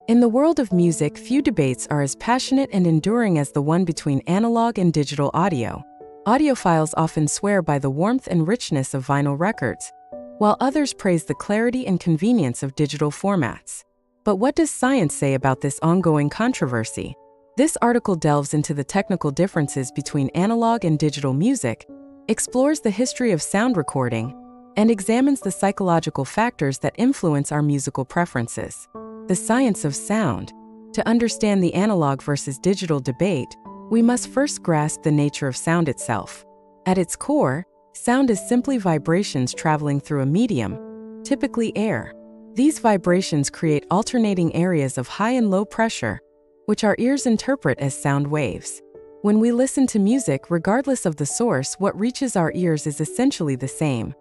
In the world of music, few debates are as passionate and enduring as the one between analog and digital audio. Audiophiles often swear by the warmth and richness of vinyl records, while others praise the clarity and convenience of digital formats. But what does science say about this ongoing controversy? This article delves into the technical differences between analog and digital music, explores the history of sound recording, and examines the psychological factors that influence our musical preferences. The science of sound. To understand the analog versus digital debate, we must first grasp the nature of sound itself. At its core, sound is simply vibrations traveling through a medium, typically air. These vibrations create alternating areas of high and low pressure, which our ears interpret as sound waves. When we listen to music, regardless of the source, what reaches our ears is essentially the same: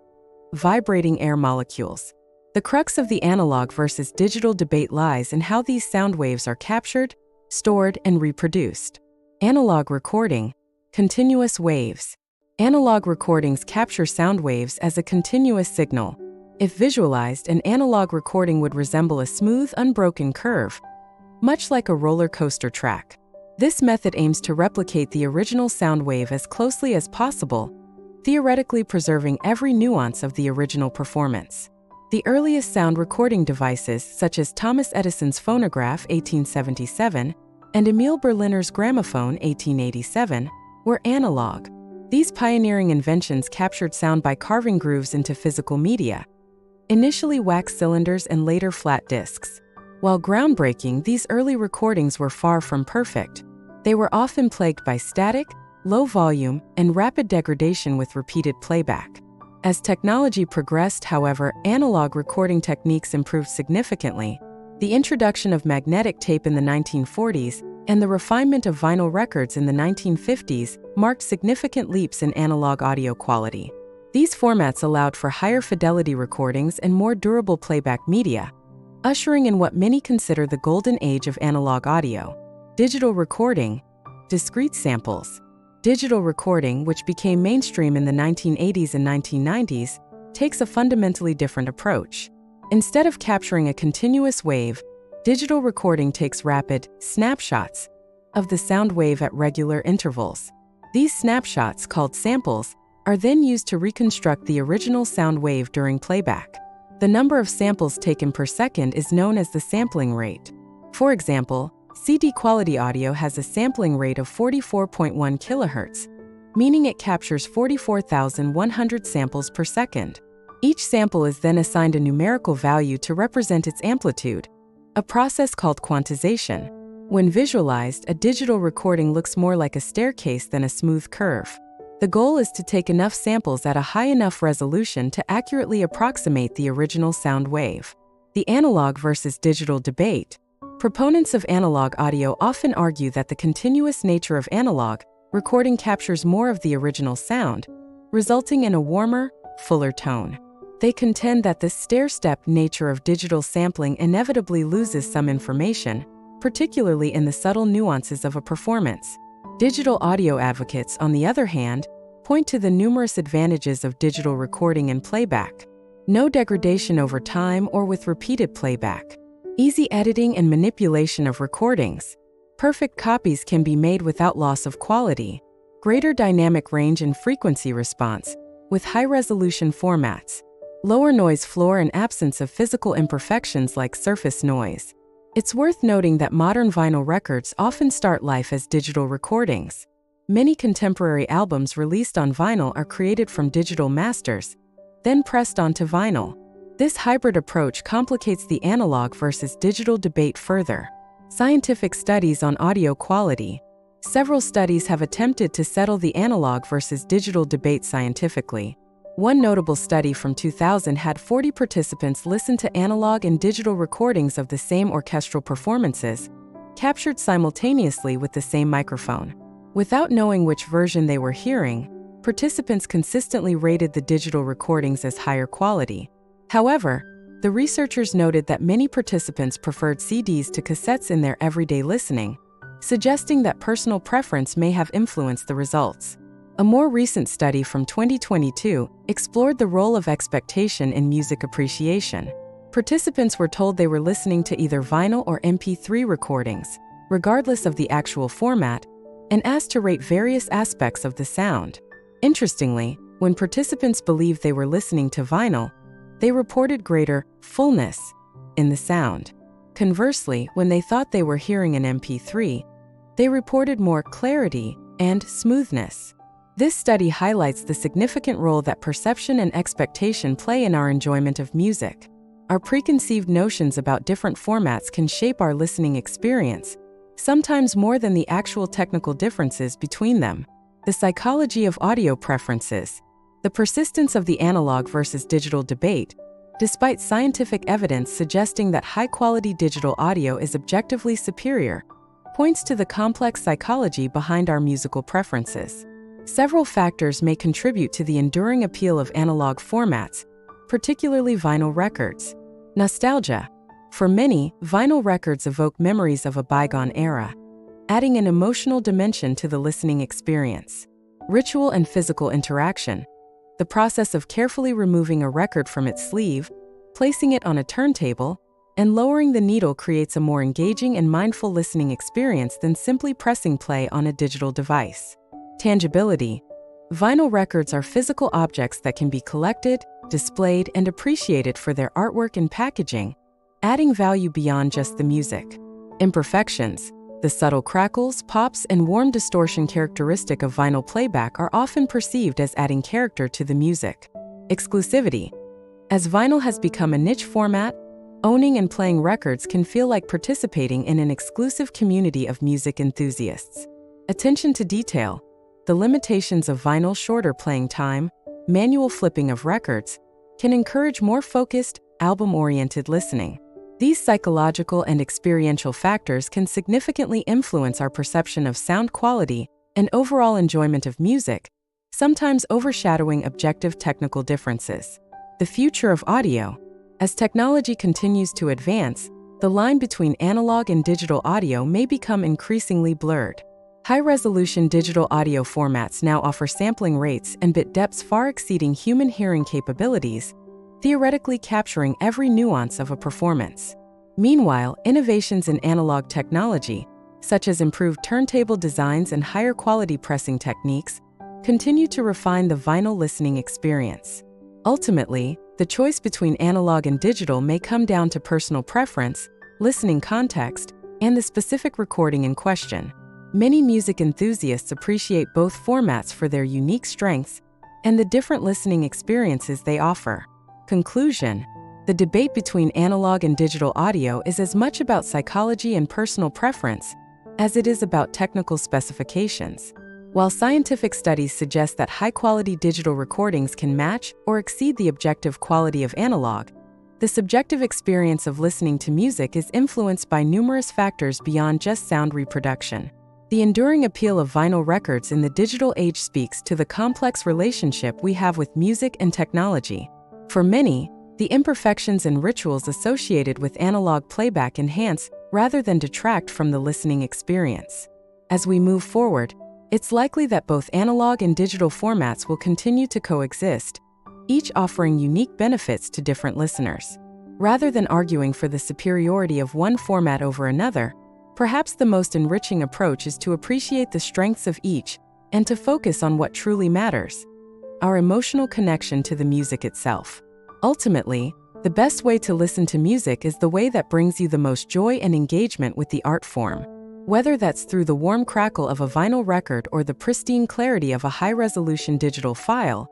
vibrating air molecules. The crux of the analog versus digital debate lies in how these sound waves are captured, stored, and reproduced. Analog recording, continuous waves. Analog recordings capture sound waves as a continuous signal. If visualized, an analog recording would resemble a smooth, unbroken curve, much like a roller coaster track. This method aims to replicate the original sound wave as closely as possible, theoretically preserving every nuance of the original performance. The earliest sound recording devices, such as Thomas Edison's phonograph 1877 and Emil Berliner's gramophone 1887, were analog. These pioneering inventions captured sound by carving grooves into physical media, initially wax cylinders and later flat discs. While groundbreaking, these early recordings were far from perfect. They were often plagued by static, low volume, and rapid degradation with repeated playback. As technology progressed, however, analog recording techniques improved significantly. The introduction of magnetic tape in the 1940s and the refinement of vinyl records in the 1950s marked significant leaps in analog audio quality. These formats allowed for higher fidelity recordings and more durable playback media, ushering in what many consider the golden age of analog audio. Digital recording, discrete samples. Digital recording, which became mainstream in the 1980s and 1990s, takes a fundamentally different approach. Instead of capturing a continuous wave, digital recording takes rapid snapshots of the sound wave at regular intervals. These snapshots, called samples, are then used to reconstruct the original sound wave during playback. The number of samples taken per second is known as the sampling rate. For example, CD quality audio has a sampling rate of 44.1 kHz, meaning it captures 44,100 samples per second. Each sample is then assigned a numerical value to represent its amplitude, a process called quantization. When visualized, a digital recording looks more like a staircase than a smooth curve. The goal is to take enough samples at a high enough resolution to accurately approximate the original sound wave. The analog versus digital debate. Proponents of analog audio often argue that the continuous nature of analog recording captures more of the original sound, resulting in a warmer, fuller tone. They contend that the stair-step nature of digital sampling inevitably loses some information, particularly in the subtle nuances of a performance. Digital audio advocates, on the other hand, point to the numerous advantages of digital recording and playback. No degradation over time or with repeated playback. Easy editing and manipulation of recordings. Perfect copies can be made without loss of quality. Greater dynamic range and frequency response with high-resolution formats. Lower noise floor and absence of physical imperfections like surface noise. It's worth noting that modern vinyl records often start life as digital recordings. Many contemporary albums released on vinyl are created from digital masters, then pressed onto vinyl. This hybrid approach complicates the analog versus digital debate further. Scientific studies on audio quality. Several studies have attempted to settle the analog versus digital debate scientifically. One notable study from 2000 had 40 participants listen to analog and digital recordings of the same orchestral performances, captured simultaneously with the same microphone. Without knowing which version they were hearing, participants consistently rated the digital recordings as higher quality. However, the researchers noted that many participants preferred CDs to cassettes in their everyday listening, suggesting that personal preference may have influenced the results. A more recent study from 2022 explored the role of expectation in music appreciation. Participants were told they were listening to either vinyl or MP3 recordings, regardless of the actual format, and asked to rate various aspects of the sound. Interestingly, when participants believed they were listening to vinyl, they reported greater fullness in the sound. Conversely, when they thought they were hearing an MP3, they reported more clarity and smoothness. This study highlights the significant role that perception and expectation play in our enjoyment of music. Our preconceived notions about different formats can shape our listening experience, sometimes more than the actual technical differences between them. The psychology of audio preferences. The persistence of the analog versus digital debate, despite scientific evidence suggesting that high-quality digital audio is objectively superior, points to the complex psychology behind our musical preferences. Several factors may contribute to the enduring appeal of analog formats, particularly vinyl records. Nostalgia. For many, vinyl records evoke memories of a bygone era, adding an emotional dimension to the listening experience. Ritual and physical interaction. The process of carefully removing a record from its sleeve, placing it on a turntable, and lowering the needle creates a more engaging and mindful listening experience than simply pressing play on a digital device. Tangibility. Vinyl records are physical objects that can be collected, displayed, and appreciated for their artwork and packaging, adding value beyond just the music. Imperfections. The subtle crackles, pops, and warm distortion characteristic of vinyl playback are often perceived as adding character to the music. Exclusivity. As vinyl has become a niche format, owning and playing records can feel like participating in an exclusive community of music enthusiasts. Attention to detail. The limitations of vinyl's shorter playing time, manual flipping of records, can encourage more focused, album-oriented listening. These psychological and experiential factors can significantly influence our perception of sound quality and overall enjoyment of music, sometimes overshadowing objective technical differences. The future of audio. As technology continues to advance, the line between analog and digital audio may become increasingly blurred. High-resolution digital audio formats now offer sampling rates and bit depths far exceeding human hearing capabilities, theoretically capturing every nuance of a performance. Meanwhile, innovations in analog technology, such as improved turntable designs and higher quality pressing techniques, continue to refine the vinyl listening experience. Ultimately, the choice between analog and digital may come down to personal preference, listening context, and the specific recording in question. Many music enthusiasts appreciate both formats for their unique strengths and the different listening experiences they offer. Conclusion. The debate between analog and digital audio is as much about psychology and personal preference as it is about technical specifications. While scientific studies suggest that high-quality digital recordings can match or exceed the objective quality of analog, the subjective experience of listening to music is influenced by numerous factors beyond just sound reproduction. The enduring appeal of vinyl records in the digital age speaks to the complex relationship we have with music and technology. For many, the imperfections and rituals associated with analog playback enhance rather than detract from the listening experience. As we move forward, it's likely that both analog and digital formats will continue to coexist, each offering unique benefits to different listeners. Rather than arguing for the superiority of one format over another, perhaps the most enriching approach is to appreciate the strengths of each and to focus on what truly matters: our emotional connection to the music itself. Ultimately, the best way to listen to music is the way that brings you the most joy and engagement with the art form. Whether that's through the warm crackle of a vinyl record or the pristine clarity of a high-resolution digital file,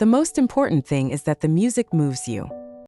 the most important thing is that the music moves you.